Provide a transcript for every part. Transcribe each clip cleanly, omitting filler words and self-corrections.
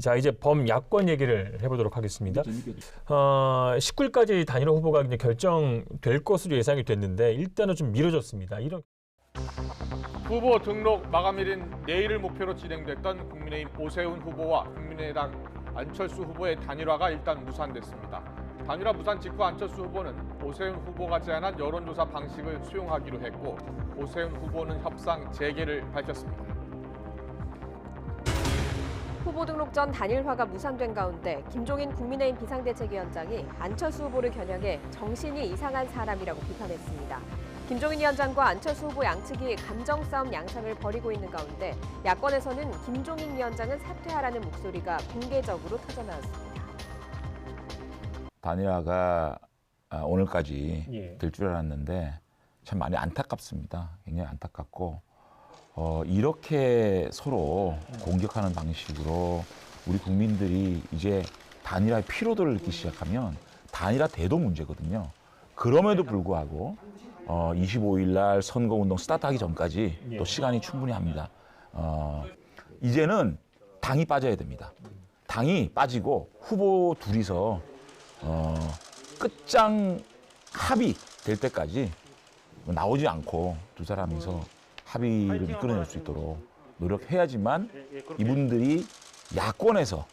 자, 이제 범야권 얘기를 해보도록 하겠습니다. 19일까지 단일화 후보가 이제 결정될 것으로 예상이 됐는데 일단은 좀 미뤄졌습니다. 이런 후보 등록 마감일인 내일을 목표로 진행됐던 국민의힘 오세훈 후보와 국민의당 안철수 후보의 단일화가 일단 무산됐습니다. 단일화 무산 직후 안철수 후보는 오세훈 후보가 제안한 여론조사 방식을 수용하기로 했고 오세훈 후보는 협상 재개를 밝혔습니다. 후보 등록 전 단일화가 무산된 가운데 김종인 국민의힘 비상대책위원장이 안철수 후보를 겨냥해 정신이 이상한 사람이라고 비판했습니다. 김종인 위원장과 안철수 후보 양측이 감정 싸움 양상을 벌이고 있는 가운데 야권에서는 김종인 위원장은 사퇴하라는 목소리가 공개적으로 터져나왔습니다. 단일화가 오늘까지 될 줄 알았는데 참 많이 안타깝습니다. 굉장히 안타깝고 이렇게 서로 공격하는 방식으로 우리 국민들이 이제 단일화의 피로도를 느끼기 시작하면 단일화 대도 문제거든요. 그럼에도 불구하고 25일 날 선거운동 스타트하기 전까지 또 시간이 충분히 합니다. 이제는 당이 빠져야 됩니다. 당이 빠지고 후보 둘이서 끝장 합의 될 때까지 나오지 않고 두 사람이서 합의를 이끌어낼 수 있도록 노력해야지만 이분들이 야권에서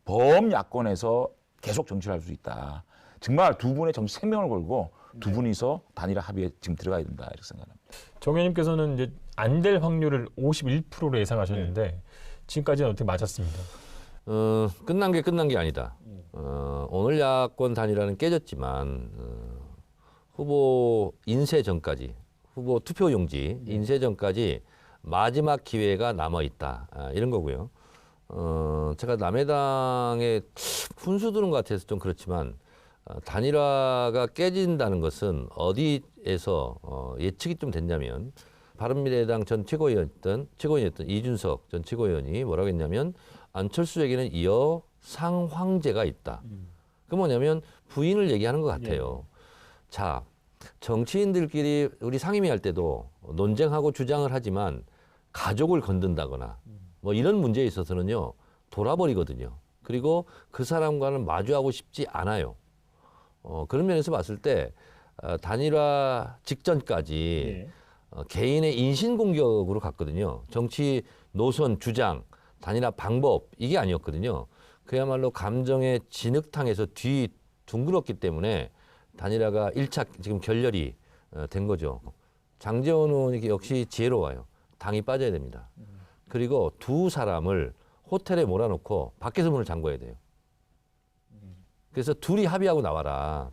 범야권에서 계속 정치를 할 수 있다. 정말 두 분의 정치 생명을 걸고 두 분이서 단일화 합의에 지금 들어가야 된다 이렇게 생각합니다. 정 의원님께서는 이제 안 될 확률을 51%로 예상하셨는데 지금까지는 어떻게 맞았습니다. 끝난 게 아니다. 오늘 야권 단일화는 깨졌지만 후보 인쇄 전까지, 후보 투표용지 인쇄 전까지 마지막 기회가 남아 있다. 이런 거고요. 제가 남해당에 훈수 두는 것 같아서 좀 그렇지만 단일화가 깨진다는 것은 어디에서 예측이 좀 됐냐면 바른미래당 전 최고위원이었던 이준석 전 최고위원이 뭐라고 했냐면 안철수에게는 여상황제가 있다. 그 뭐냐면 부인을 얘기하는 것 같아요. 자, 정치인들끼리 우리 상임위 할 때도 논쟁하고 주장을 하지만 가족을 건든다거나 뭐 이런 문제에 있어서는요 돌아버리거든요. 그리고 그 사람과는 마주하고 싶지 않아요. 그런 면에서 봤을 때 단일화 직전까지 개인의 인신공격으로 갔거든요. 정치 노선, 주장, 단일화 방법 이게 아니었거든요. 그야말로 감정의 진흙탕에서 뒤 둥그렇기 때문에 단일화가 1차 지금 결렬이 된 거죠. 장제원 의원이 역시 지혜로워요. 당이 빠져야 됩니다. 그리고 두 사람을 호텔에 몰아놓고 밖에서 문을 잠궈야 돼요. 그래서 둘이 합의하고 나와라.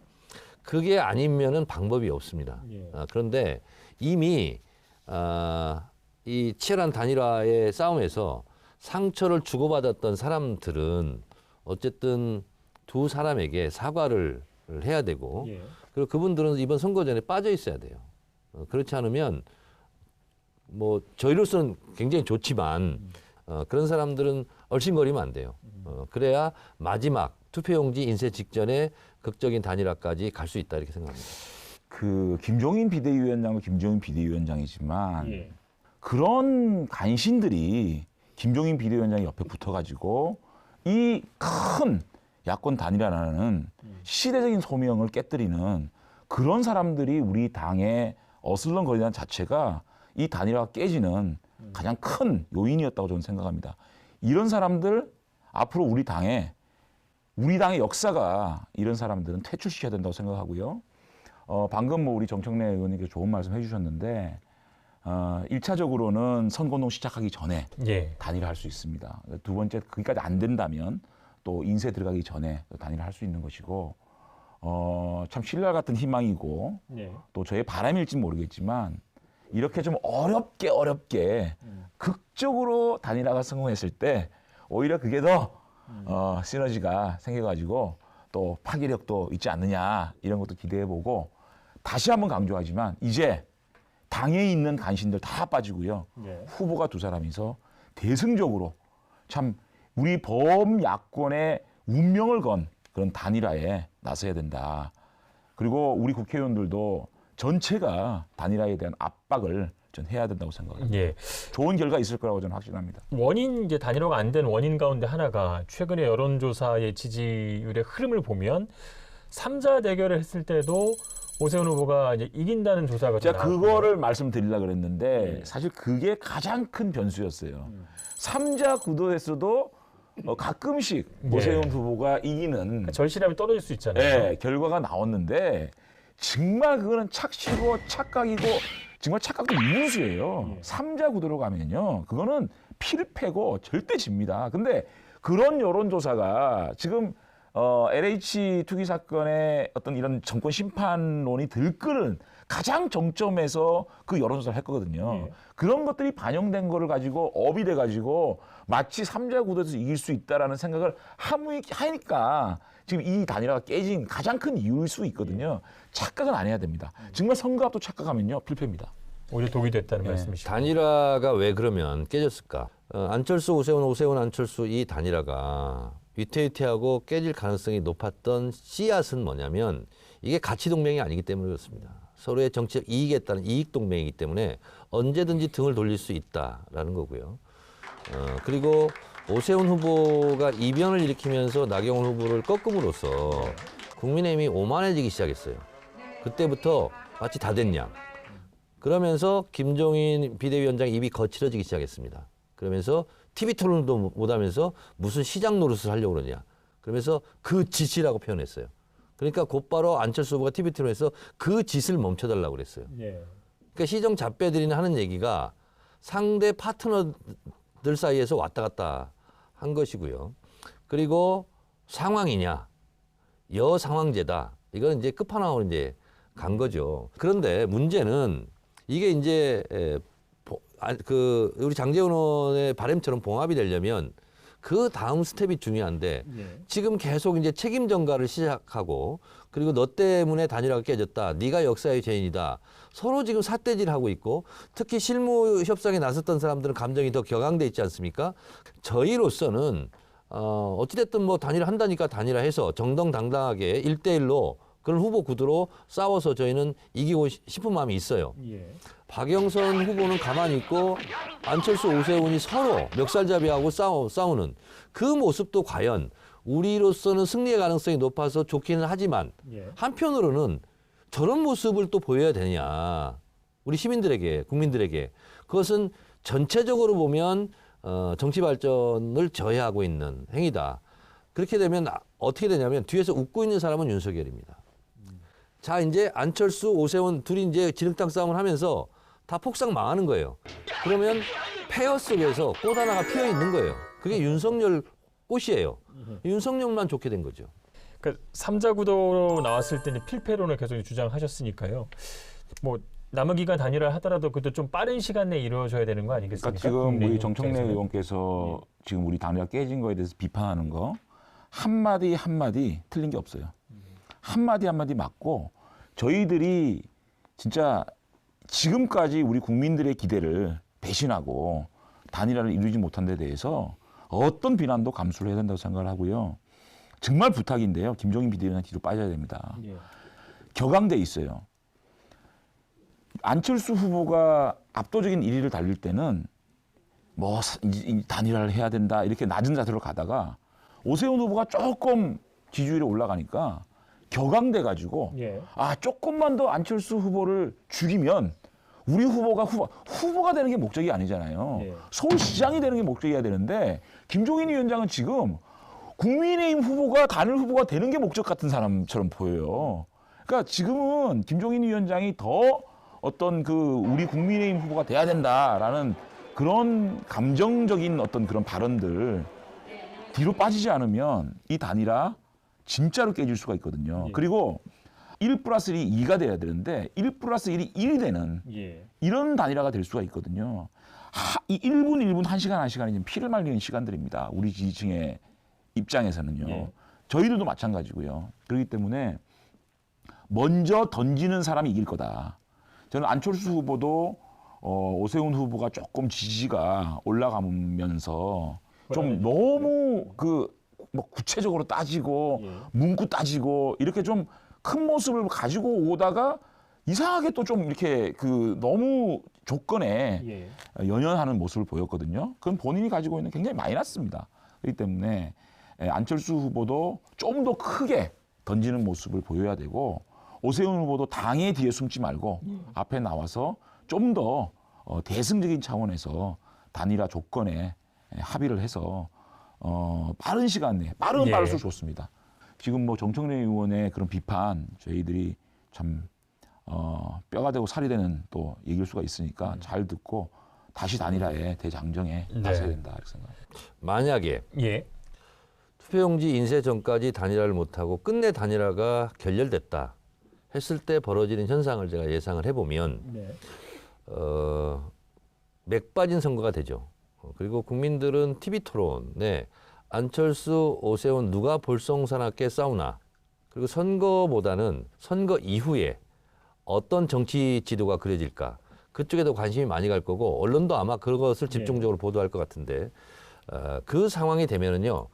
그게 아니면은 방법이 없습니다. 그런데 이미 이 치열한 단일화의 싸움에서 상처를 주고받았던 사람들은 어쨌든 두 사람에게 사과를 해야 되고 그리고 그분들은 이번 선거 전에 빠져 있어야 돼요. 그렇지 않으면 뭐 저희로서는 굉장히 좋지만 그런 사람들은 얼씬거리면 안 돼요. 그래야 마지막 투표용지 인쇄 직전에 극적인 단일화까지 갈 수 있다 이렇게 생각합니다. 그 김종인 비대위원장은 김종인 비대위원장이지만 그런 간신들이 김종인 비대위원장 옆에 붙어가지고 이 큰 야권 단일화라는 시대적인 소명을 깨뜨리는 그런 사람들이 우리 당에 어슬렁거리는 자체가 이 단일화가 깨지는 가장 큰 요인이었다고 저는 생각합니다. 이런 사람들 앞으로 우리 당의 역사가 이런 사람들은 퇴출시켜야 된다고 생각하고요. 방금 뭐 우리 정청래 의원님께서 좋은 말씀 해주셨는데 1차적으로는 선거운동 시작하기 전에 단일화할 수 있습니다. 두 번째 거기까지 안 된다면 또 인쇄 들어가기 전에 단일화할 수 있는 것이고 참 신랄 같은 희망이고 또 저의 바람일지 모르겠지만 이렇게 좀 어렵게 극적으로 단일화가 성공했을 때 오히려 그게 더 시너지가 생겨가지고 또 파괴력도 있지 않느냐 이런 것도 기대해보고 다시 한번 강조하지만 이제 당에 있는 간신들 다 빠지고요. 후보가 두 사람이서 대승적으로 참 우리 범야권의 운명을 건 그런 단일화에 나서야 된다. 그리고 우리 국회의원들도 전체가 단일화에 대한 압박을 전 해야 된다고 생각합니다. 예. 좋은 결과 있을 거라고 저는 확신합니다. 원인 이제 단일화가 안 된 원인 가운데 하나가 최근에 여론조사의 지지율의 흐름을 보면 3자 대결을 했을 때도 오세훈 후보가 이제 이긴다는 조사가 좀 제가 나왔거든요. 그거를 말씀드리려고 그랬는데 사실 그게 가장 큰 변수였어요. 3자 구도에서도 가끔씩 네. 오세훈 후보가 이기는 절실함이 떨어질 수 있잖아요. 네, 결과가 나왔는데 정말 그거는 착시고 착각이고 정말 착각도 이문수예요. 3자 구도로 가면요. 그거는 필패고 절대 집니다. 근데 그런 여론조사가 지금 LH 투기 사건의 어떤 이런 정권 심판론이 들끓은 가장 정점에서 그 여론조사를 했거든요. 그런 것들이 반영된 거를 가지고 업이 돼가지고 마치 3자 구도에서 이길 수 있다라는 생각을 하니까 지금 이 단일화가 깨진 가장 큰 이유일 수 있거든요. 착각은 안 해야 됩니다. 정말 선거압도 착각하면요 필패입니다. 오히려 독이 됐다는 말씀이시죠. 단일화가 왜 그러면 깨졌을까? 안철수, 오세훈, 안철수 이 단일화가 위태위태하고 깨질 가능성이 높았던 씨앗은 뭐냐면 이게 가치 동맹이 아니기 때문에 그렇습니다. 서로의 정치적 이익에 따른 이익 동맹이기 때문에 언제든지 등을 돌릴 수 있다라는 거고요. 그리고 오세훈 후보가 이변을 일으키면서 나경원 후보를 꺾음으로써 국민의힘이 오만해지기 시작했어요. 그때부터 마치 다 됐냐. 그러면서 김종인 비대위원장의 입이 거칠어지기 시작했습니다. 그러면서 TV 토론도 못하면서 무슨 시장 노릇을 하려고 그러냐. 그러면서 그 짓이라고 표현했어요. 그러니까 곧바로 안철수 후보가 TV 토론에서 그 짓을 멈춰달라고 그랬어요. 그러니까 시정 잡배들이나 하는 얘기가 상대 파트너들 사이에서 왔다 갔다 한 것이고요. 그리고 상황이냐, 여상황제다. 이건 이제 끝판왕으로 이제 간 거죠. 그런데 문제는 이게 이제 우리 장제원 의원의 바람처럼 봉합이 되려면 그 다음 스텝이 중요한데 지금 계속 이제 책임 전가를 시작하고 그리고 너 때문에 단일화가 깨졌다. 네가 역사의 죄인이다. 서로 지금 삿대질하고 있고 특히 실무 협상에 나섰던 사람들은 감정이 더 격앙돼 있지 않습니까? 저희로서는 어찌됐든 뭐 단일화 한다니까 단일화해서 정정당당하게 1대1로 그런 후보 구도로 싸워서 저희는 이기고 싶은 마음이 있어요. 박영선 후보는 가만히 있고 안철수, 오세훈이 서로 멱살잡이하고 싸우는 그 모습도 과연 우리로서는 승리의 가능성이 높아서 좋기는 하지만 한편으로는 저런 모습을 또 보여야 되냐. 우리 시민들에게, 국민들에게. 그것은 전체적으로 보면 정치 발전을 저해하고 있는 행위다. 그렇게 되면 어떻게 되냐면 뒤에서 웃고 있는 사람은 윤석열입니다. 자, 이제 안철수, 오세훈 둘이 이제 진흙탕 싸움을 하면서 다 폭삭 망하는 거예요. 그러면 폐허 속에서 꽃 하나가 피어 있는 거예요. 그게 윤석열 꽃이에요. 윤석열만 좋게 된 거죠. 그러니까 3자 구도로 나왔을 때는 필패론을 계속 주장하셨으니까요. 뭐 남은 기간 단일화 하더라도 그것도 좀 빠른 시간 내에 이루어져야 되는 거 아니겠습니까? 그러니까 지금 우리 국민의힘 정청래 입장에서는. 의원께서 지금 우리 단일화 깨진 거에 대해서 비판하는 거 한마디 한마디 틀린 게 없어요. 한마디 한마디 맞고 저희들이 진짜 지금까지 우리 국민들의 기대를 배신하고 단일화를 이루지 못한 데 대해서 어떤 비난도 감수를 해야 된다고 생각을 하고요. 정말 부탁인데요. 김종인 비대위원장 뒤로 빠져야 됩니다. 격앙돼 있어요. 안철수 후보가 압도적인 1위를 달릴 때는 뭐 단일화를 해야 된다 이렇게 낮은 자세로 가다가 오세훈 후보가 조금 지지율이 올라가니까 격앙돼 가지고 조금만 더 안철수 후보를 죽이면 우리 후보가 되는 게 목적이 아니잖아요. 서울시장이 되는 게 목적이어야 되는데 김종인 위원장은 지금 국민의힘 후보가 단일 후보가 되는 게 목적 같은 사람처럼 보여요. 그러니까 지금은 김종인 위원장이 더 어떤 우리 국민의힘 후보가 돼야 된다라는 그런 감정적인 어떤 그런 발언들 뒤로 빠지지 않으면 이 단일화 진짜로 깨질 수가 있거든요. 그리고 1+1이 2가 돼야 되는데 1+1이 1이 되는 이런 단일화가 될 수가 있거든요. 이 1분, 1시간, 1시간이 지금 피를 말리는 시간들입니다. 우리 지지층의 입장에서는요. 저희들도 마찬가지고요. 그렇기 때문에 먼저 던지는 사람이 이길 거다. 저는 안철수 후보도 오세훈 후보가 조금 지지가 올라가면서 좀 너무 뭐 구체적으로 따지고 문구 따지고 이렇게 좀 큰 모습을 가지고 오다가 이상하게 또 좀 이렇게 너무 조건에 연연하는 모습을 보였거든요. 그건 본인이 가지고 있는 굉장히 마이너스입니다. 그렇기 때문에 안철수 후보도 좀 더 크게 던지는 모습을 보여야 되고 오세훈 후보도 당의 뒤에 숨지 말고 앞에 나와서 좀 더 대승적인 차원에서 단일화 조건에 합의를 해서 빠른 시간 내에 빠르면 빠를수록 좋습니다. 지금 뭐 정청래 의원의 그런 비판 저희들이 참 뼈가 되고 살이 되는 또 얘기일 수가 있으니까 잘 듣고 다시 단일화에 대장정에 나서야 된다 이렇게 생각합니다. 만약에 투표용지 인쇄 전까지 단일화를 못하고 끝내 단일화가 결렬됐다 했을 때 벌어지는 현상을 제가 예상을 해보면 맥 빠진 선거가 되죠. 그리고 국민들은 TV토론에 안철수, 오세훈 누가 볼썽사납게 싸우나 그리고 선거보다는 선거 이후에 어떤 정치 지도가 그려질까 그쪽에도 관심이 많이 갈 거고 언론도 아마 그것을 집중적으로 보도할 것 같은데 그 상황이 되면은요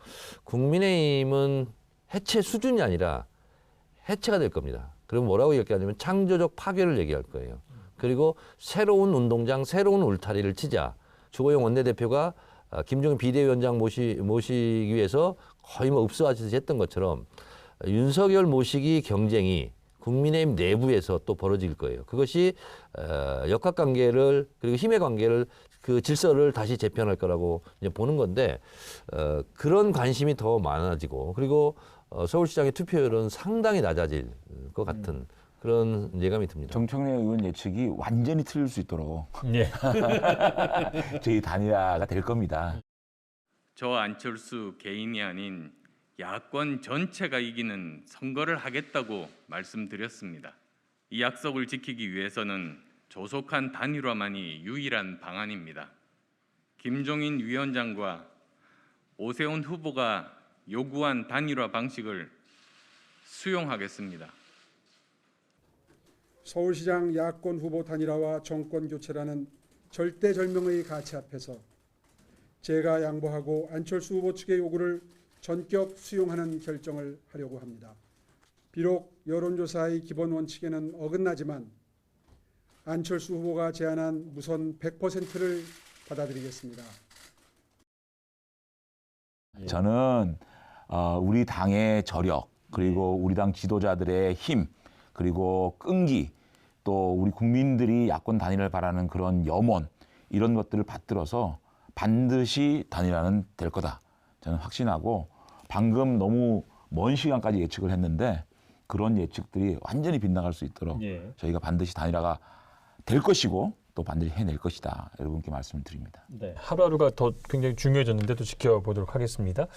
국민의힘은 해체 수준이 아니라 해체가 될 겁니다. 그럼 뭐라고 얘기하냐면 창조적 파괴를 얘기할 거예요. 그리고 새로운 운동장, 새로운 울타리를 치자. 주호영 원내대표가 김종인 비대위원장 모시기 위해서 거의 뭐 읍수하듯이 했던 것처럼 윤석열 모시기 경쟁이 국민의힘 내부에서 또 벌어질 거예요. 그것이 역학관계를 그리고 힘의 관계를 그 질서를 다시 재편할 거라고 이제 보는 건데 그런 관심이 더 많아지고 그리고 서울시장의 투표율은 상당히 낮아질 것 같은 그런 예감이 듭니다. 정청래 의원 예측이 완전히 틀릴 수 있도록 저희 단일화가 될 겁니다. 저 안철수 개인이 아닌 야권 전체가 이기는 선거를 하겠다고 말씀드렸습니다. 이 약속을 지키기 위해서는 조속한 단일화만이 유일한 방안입니다. 김종인 위원장과 오세훈 후보가 요구한 단일화 방식을 수용하겠습니다. 서울시장 야권 후보 단일화와 정권 교체라는 절대절명의 가치 앞에서 제가 양보하고 안철수 후보 측의 요구를 전격 수용하는 결정을 하려고 합니다. 비록 여론조사의 기본 원칙에는 어긋나지만 안철수 후보가 제안한 무선 100%를 받아들이겠습니다. 저는 우리 당의 저력 그리고 우리 당 지도자들의 힘 그리고 끈기 또 우리 국민들이 야권 단일화를 바라는 그런 염원 이런 것들을 받들어서 반드시 단일화는 될 거다. 저는 확신하고 방금 너무 먼 시간까지 예측을 했는데 그런 예측들이 완전히 빗나갈 수 있도록 저희가 반드시 단일화가 될 것이고 또 반드시 해낼 것이다. 여러분께 말씀을 드립니다. 하루하루가 더 굉장히 중요해졌는데 또 지켜보도록 하겠습니다.